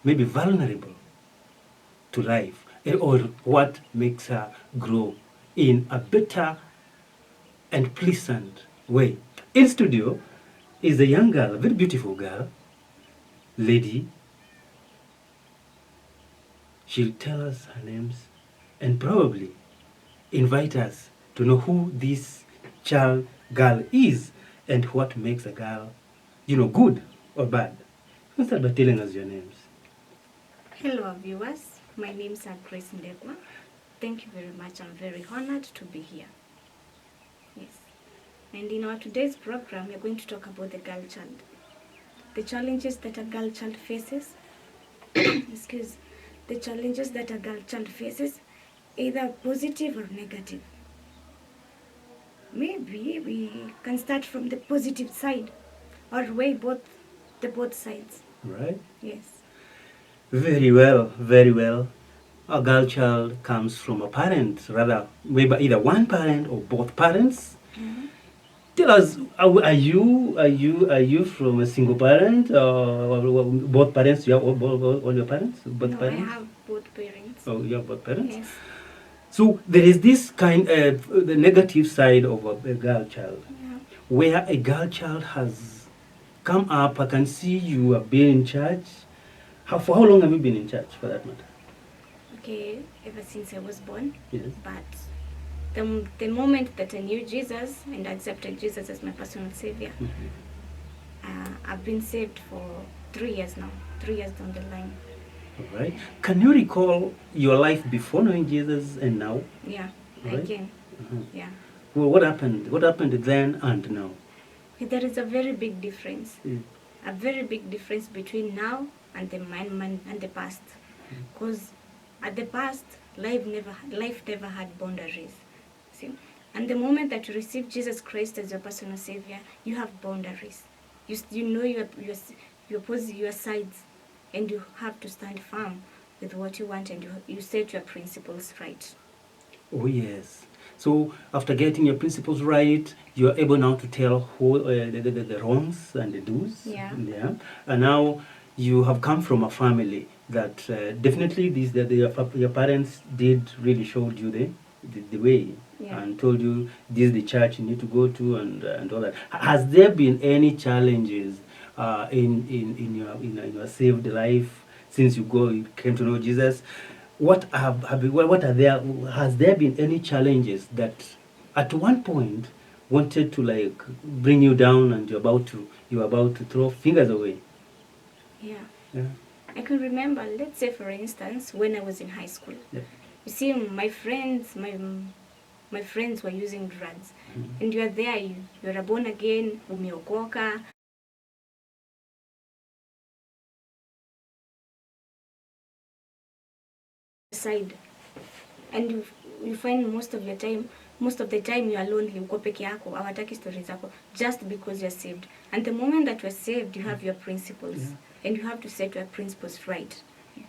maybe vulnerable to life, or what makes her grow in a better and pleasant way. In studio is a young girl, a very beautiful girl, lady. She'll tell us her names and probably invite us to know who this child girl is and what makes a girl, good or bad. You start by telling us your names. Hello, viewers. My name is Grace Ndegwa. Thank you very much. I'm very honored to be here. Yes. And in our today's program, we're going to talk about the girl child. The challenges that a girl child faces. The challenges that a girl child faces, either positive or negative. Maybe we can start from the positive side or weigh both sides. Right? Yes. Very well, very well. A girl child comes from a parent, rather, maybe either one parent or both parents. Mm-hmm. Tell us, are you from a single parent or both parents? You have all your parents, both No, parents. I have both parents. Oh, you have both parents. Yes. So there is this kind of the negative side of a girl child, Yeah. where a girl child has come up. I can see you have been in church. For how long have you been in church, for that matter? Okay, ever since I was born. Yes. But the moment that I knew Jesus and accepted Jesus as my personal savior, I've been saved for 3 years now. 3 years down the line. All right. Can you recall your life before knowing Jesus and now? Yeah, Right. I can. Yeah. Well, what happened? What happened then and now? There is a very big difference. Mm. A very big difference between now and the past. Because at the past, life never had boundaries. See? And the moment that you receive Jesus Christ as your personal savior, you have boundaries. You know your sides, and you have to stand firm with what you want, and you set your principles right. Oh, yes. So after getting your principles right, you are able now to tell who the wrongs and the do's. Yeah. Yeah. And now you have come from a family that definitely your parents did really showed you the way. Yeah. And told you this is the church you need to go to and all that. Has there been any challenges in your saved life since you came to know Jesus? What are there? Has there been any challenges that at one point wanted to like bring you down and you're about to throw fingers away? Yeah. Yeah. I can remember, let's say for instance, when I was in high school. Yeah. You see, my friends were using drugs. And you are there, you're a born again, umeokoka. Side. And you find most of the time you are lonely, uko peke yako, hawataki stories zako, just because you're saved. And the moment that you're saved, you have your principles. Yeah. And you have to set your principles right.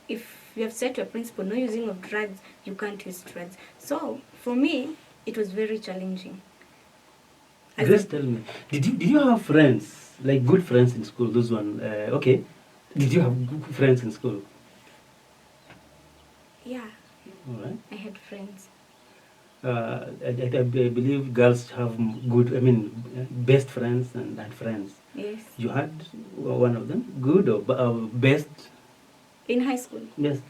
If you have set your principle, no using of drugs, you can't use drugs. So, for me, it was very challenging. Just tell me, did you have friends, like good friends in school? Those one, okay. Did you have good friends in school? Yeah. All right. I had friends. I believe girls have best friends and friends. Yes. You had one of them, good or best? In high school? Yes.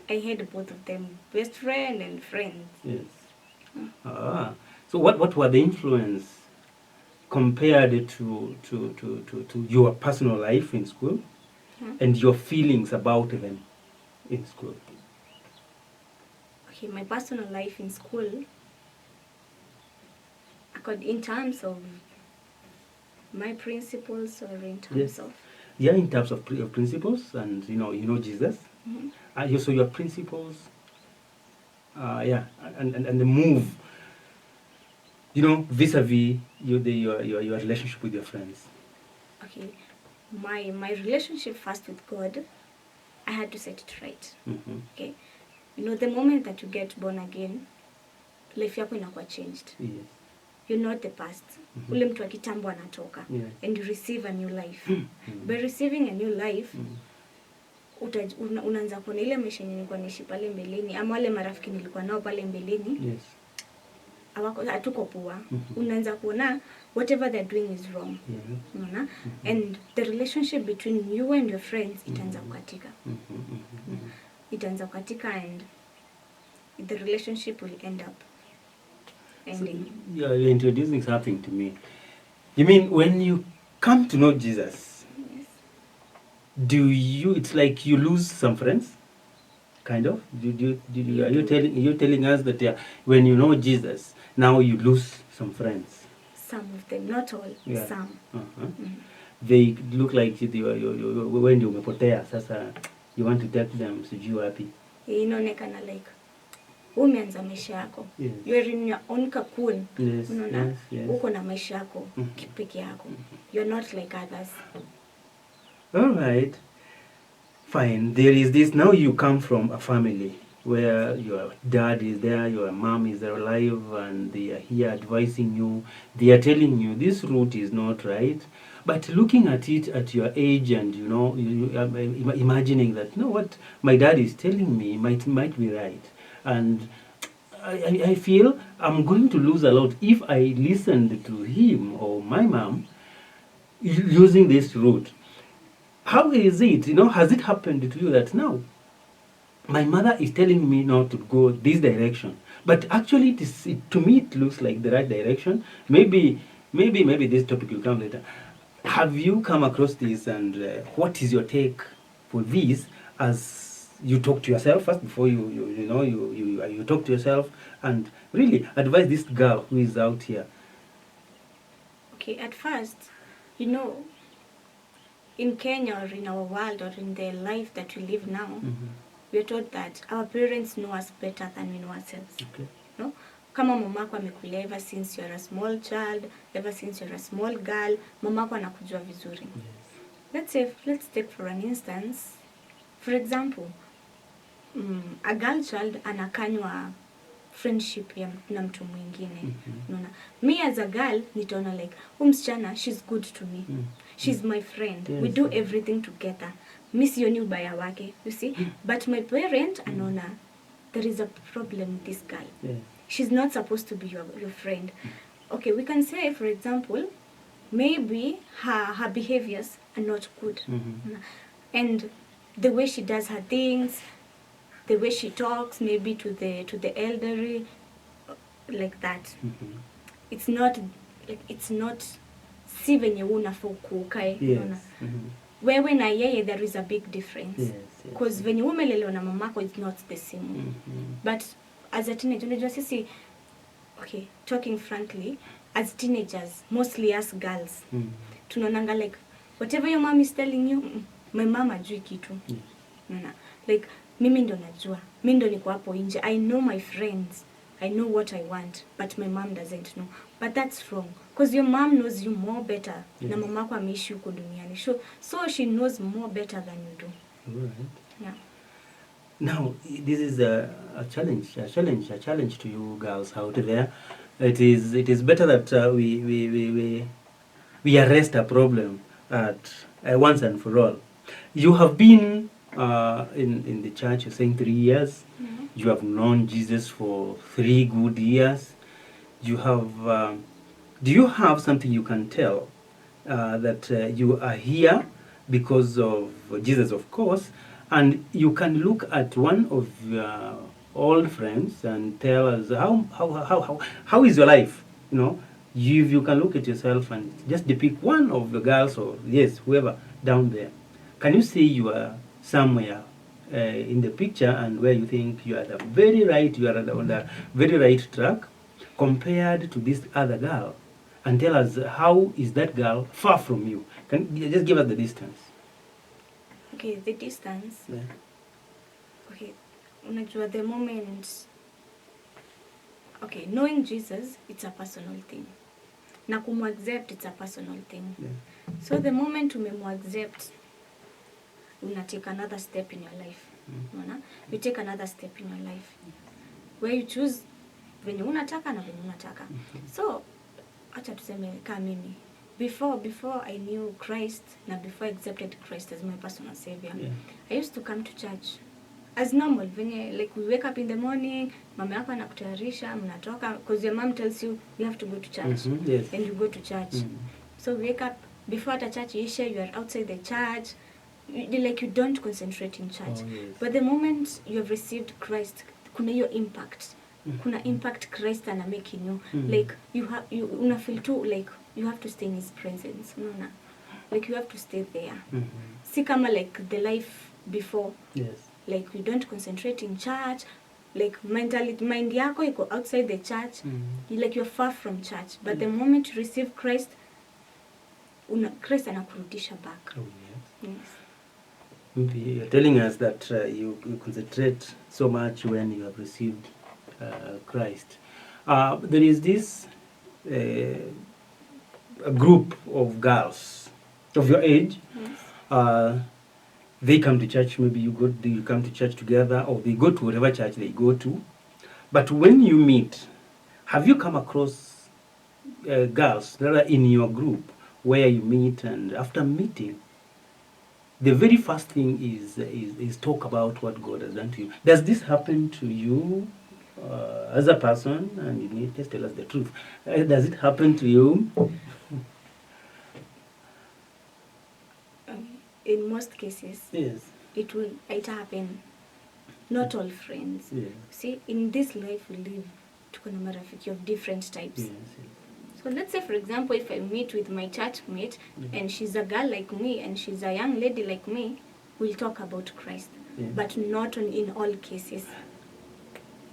I had both of them, best friend and friends. Yes. So what were the influence compared to your personal life in school and your feelings about them in school? Okay, my personal life in school, in terms of my principles or in terms of... Yeah, in terms of principles and you know Jesus. So your principles, and the move, vis-a-vis your relationship with your friends. Okay, my relationship first with God, I had to set it right. Okay, the moment that you get born again, life yako inakuwa changed. Yes. You're not the past. Ule mtu wa kitambo anatoka. And you receive a new life. By receiving a new life, unaanza kuona ile maisha nilikuwa naishi pale mbeleni ama wale marafiki nilikuwa nao pale mbeleni. Yes. Hatuko poa. Unaanza kuona whatever they're doing is wrong. Unaona? And the relationship between you and your friends itaanza kukatika. Itaanza kukatika and the relationship will end up ending. So, you're introducing something to me. You mean when you come to know Jesus, Yes. it's like you lose some friends? Kind of? Are you telling us that when you know Jesus, now you lose some friends? Some of them, not all, Yeah. some. They look like when you umepotea, sasa you want to take them sijui wapi. Inaonekana like umeanza maisha yako. Yes. You're in your own cocoon. Yes, Unaona? yes. Uko na maisha yako peke yako. You're not like others. All right. Fine. There is this. Now you come from a family where your dad is there, your mom is alive, and they are here advising you. They are telling you this route is not right. But looking at it at your age, and you know, you are imagining that, you know what, my dad is telling me might be right, and I feel I'm going to lose a lot if I listened to him or my mom using this route. How is it, you know, has it happened to you that now my mother is telling me not to go this direction, but actually to me it looks like the right direction? Maybe this topic will come later. Have you come across this, and what is your take for this as you talk to yourself first before you talk to yourself and really advise this girl who is out here? Okay, at first, you know, in Kenya or in our world or in the life that we live now, we are taught that our parents know us better than we know ourselves. Okay. No? Kama mamako amekulea ever since you're a small child, ever since you're a small girl, mamako anakujua vizuri. Yes. Let's take for an instance, for example, a girl child anakanywa friendship na mtu mwingine. Unaona? Me as a girl nitaona like, msichana, she's good to me. She's my friend. Yes. We do everything together. Mi sioni ubaya wake, you see? But my parent anaona there is a problem with this girl. Yes. She's not supposed to be your friend. Okay, we can say, for example, maybe her behaviors are not good. And the way she does her things, the way she talks, maybe to the elderly, like that. It's not si venye unafaa kukae. Yes. Wewe na yeye there is a big difference. Yes. Because venye umelelewa na mamako is not the same. But as a teenager, unajua sisi, okay, talking frankly, as teenagers, mostly us girls, tunaonanga like, whatever your mom is telling you, my mom ajui kitu. Like, mimi ndo najua. Mimi ndo niko hapo nje. I know my friends. I know what I want, but my mom doesn't know. But that's wrong. Because your mom knows you more better. Yes. Na mamako ameishi huko duniani. So she knows more better than you do. All right. Yeah. Now, this is a challenge to you girls out there. It is better that we arrest a problem at once and for all. You have been in the church, you're saying 3 years. You have known Jesus for 3 good years. You have. Do you have something you can tell that you are here because of Jesus, of course? And you can look at one of your old friends and tell us how is your life? You know, you can look at yourself and just depict one of the girls or yes, whoever down there. Can you say you are somewhere in the picture and where you think you are on the very right track compared to this other girl, and tell us how is that girl far from you? Can you just give us the distance? Okay, the distance. Yeah. Okay, unajua the moment. Okay, knowing Jesus, it's a personal thing. Na kumu-accept, it's a personal thing. Yeah. So the moment umemu-accept, una take another step in your life. You take another step in your life where you choose venye unataka na venye unataka. So acha tuseme kama mimi before I knew Christ, na before I accepted Christ as my personal savior, Yeah. I used to come to church as normal, venye like we wake up in the morning, mama yako anakutayarisha, mnatoka, because your mom tells you have to go to church. Yes. And you go to church. So we wake up before the church isha, you are outside the church. You don't concentrate in church. Oh, yes. But the moment you have received Christ, kuna hiyo impact. Kuna impact Christ ana make in you. Like you una feel too like you have to stay in his presence. Unaona? Like you have to stay there. Si kama like the life before. Yes. Like you don't concentrate in church. Like mind yako iko outside the church. Like you're far from church. But the moment you receive Christ, Christ anakurudisha back. Oh, yes. Yes. You're telling us that you concentrate so much when you have received Christ. There is this a group of girls of your age. Yes. They come to church. Maybe you come to church together, or they go to whatever church they go to. But when you meet, have you come across girls that are in your group where you meet, and after meeting, the very first thing is talk about what God has done to you? Does this happen to you as a person? And you need to tell us the truth. Does it happen to you? In most cases, Yes. it happen. Not all friends. Yes. See, in this life we live, tuko na marafiki of different types. Yes. So let's say, for example, if I meet with my church mate and she's a girl like me and she's a young lady like me, we'll talk about Christ. Yeah. But not in all cases.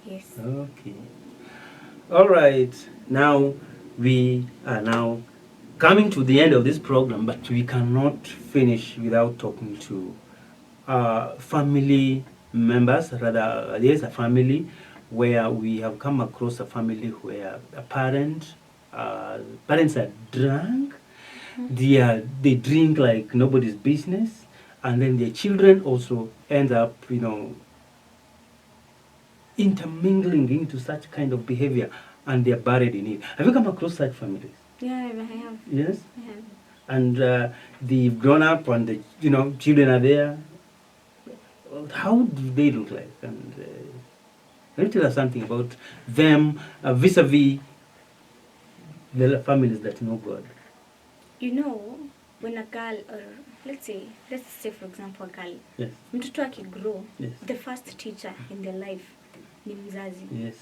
Yes. Okay. All right. Now we are now coming to the end of this program, but we cannot finish without talking to family members. Rather, there's a family where we have come across a family where a parents are drunk. They drink like nobody's business, and then their children also end up, intermingling into such kind of behavior, and they're buried in it. Have you come across such families? Yeah, I have. Yes. I have. And they've grown up, and the children are there. How do they look like? And can you tell us something about them vis-a-vis the families that know God? When a girl, or let's say for example a girl, Yes. mtoto akigrow, Yes. the first teacher in their life ni mzazi. Yes.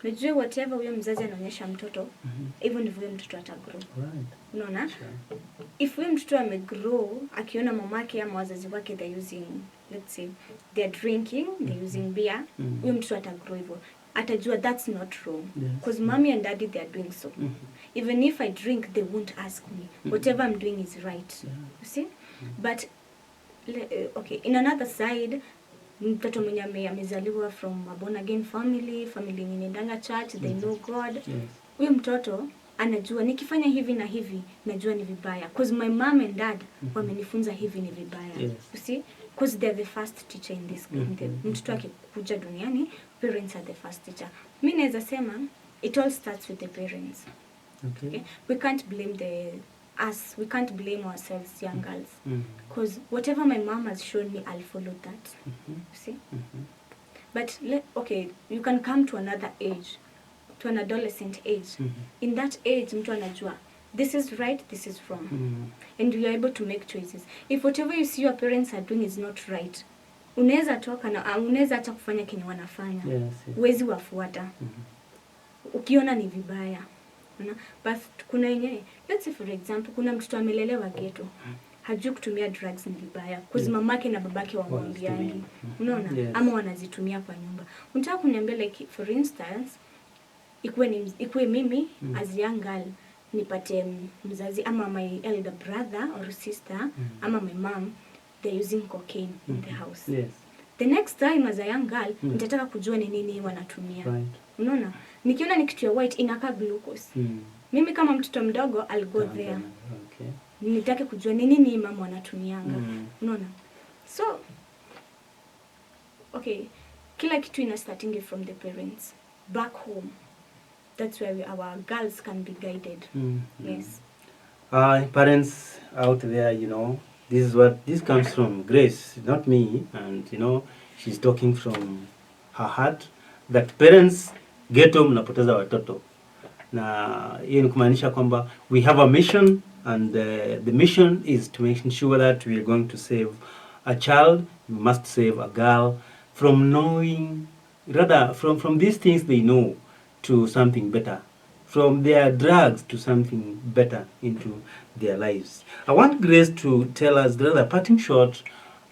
Najua whatever huyo mzazi anaonyesha mtoto, hivyo ndivyo huyo mtoto atagrow. Right. Unaona? Sure. If huyo mtoto amegrow akiona mamake ama wazazi wake they're using, let's say they're drinking, they're using beer, huyo mtoto atagrow hivyo. Atajua that's not wrong. Yes. Because mommy and daddy they are doing so. Even if I drink, they won't ask me. Whatever I'm doing is right. Yeah. You see? But okay, in another side, mtoto mwenye amezaliwa from a born again family yenye inaendanga church, they know God. Yes. Huyo mtoto anajua nikifanya hivi na hivi najua ni vibaya, because my mom and dad wamenifunza hivi ni vibaya. Yes. You see? Because they're the first teacher in this mtoto akikuja duniani, parents are the first teacher. Mimi naweza sema it all starts with the parents. Okay. We can't blame we can't blame ourselves, young girls, because whatever my mom has shown me, I'll follow that. You see? But okay, you can come to another age, to an adolescent age. In that age, mtu anajua this is right, this is wrong, and you are able to make choices. If whatever you see your parents are doing is not right, unaweza toka na unaweza acha kufanya kenye wanafanya. Yes. Uwezi wafuata. Ukiona ni vibaya. But kuna yenye, let's say for example, kuna mtoto amelelewa ghetto. Hajui kutumia drugs ni vibaya, because mamake na babake wamwambiani. Unaona? Yes. Ama wanazitumia kwa nyumba. Unataka kuniambia like for instance, ikuwe mimi as young girl nipate mzazi ama my elder brother or sister ama my mom they're using cocaine in the house. Yes. The next time as a young girl nitataka kujua ni nini wanatumia. Right. Unaona? Nikiona ni kitu ya white inakaa glucose. Mimi kama mtoto mdogo I'll go there. Okay. Nitake kujua ni nini mama wanatumianga. Unaona? So okay, kila kitu ina starting from the parents. Back home. That's where our girls can be guided. Yes. Parents out there, you know, this comes from Grace, not me, and you know, she's talking from her heart that parents ghetto mnapoteza watoto, na hiyo ni kumaanisha kwamba we have a mission, and the mission is to make sure that we are going to save a child. We must save a girl from knowing, rather from these things they know to something better, from their drugs to something better into their lives. I want Grace to tell us the other parting shot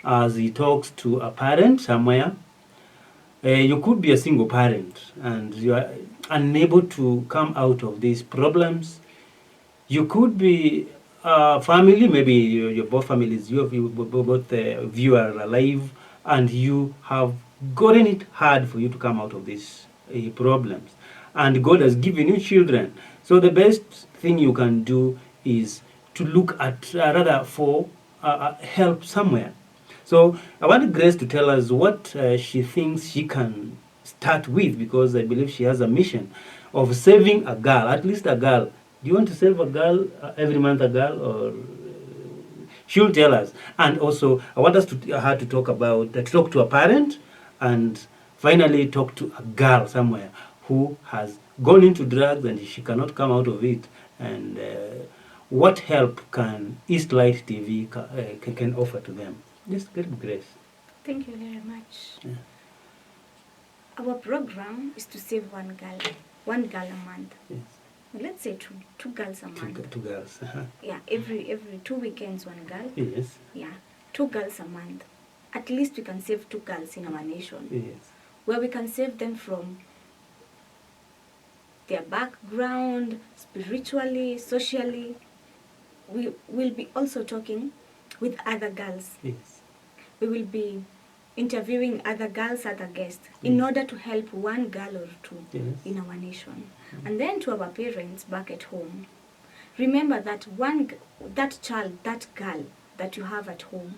as he talks to a parent somewhere. You could be a single parent and you are unable to come out of these problems. You could be a family, maybe your both families, both of you are alive, and you have gotten it hard for you to come out of these problems. And God has given you children. So the best thing you can do is to look at, rather for help somewhere. So I want Grace to tell us what she thinks she can start with, because I believe she has a mission of saving a girl, at least a girl. Do you want to save a girl every month, a girl, or she'll tell us? And also, I want us her to talk about to talk to a parent, and finally talk to a girl somewhere who has gone into drugs and she cannot come out of it, and what help can East Light TV can offer to them. Just get Grace. Thank you very much. Yeah. Our program is to save one girl a month. Yes. Let's say two girls a month. Two girls. Yeah, every 2 weekends one girl. Yes. Yeah, 2 girls a month. At least we can save 2 girls in our nation. Yes. Where we can save them from their background, spiritually, socially. We will be also talking with other girls. Yes. We will be interviewing other girls, other guests, in order to help one girl or 2 Yes. in our nation. And then to our parents back at home, remember that that child, that girl that you have at home,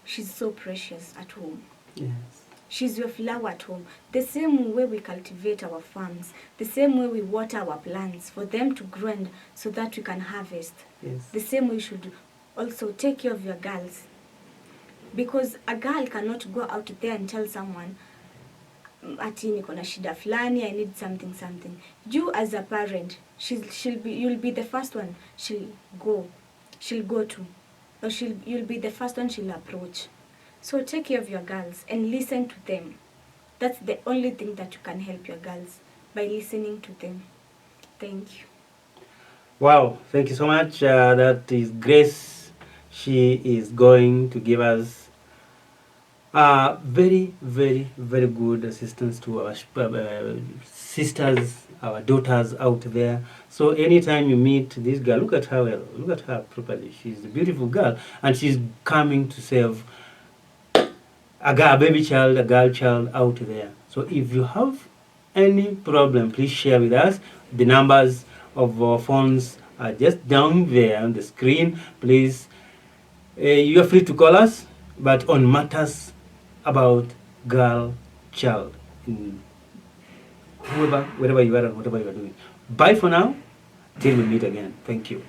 she's so precious at home. Yes. She's your flower at home. The same way we cultivate our farms, the same way we water our plants for them to grow and so that we can harvest. Yes. The same way you should also take care of your girls. Because a girl cannot go out there and tell someone, ati niko na shida fulani, I need something. You as a parent, you'll be the first one she'll go to, or you'll be the first one she'll approach. So take care of your girls and listen to them. That's the only thing that you can help your girls, by listening to them. Thank you. Wow, thank you so much. That is Grace. She is going to give us very, very, very good assistance to our sisters, our daughters out there. So anytime you meet this girl, look at her well, look at her properly. She's a beautiful girl, and she's coming to save a baby child, a girl child out there. So if you have any problem, please share with us. The numbers of our phones are just down there on the screen. Please, you are free to call us, but on matters about girl child, wherever you are and whatever you are doing. Bye for now, till we meet again. Thank you.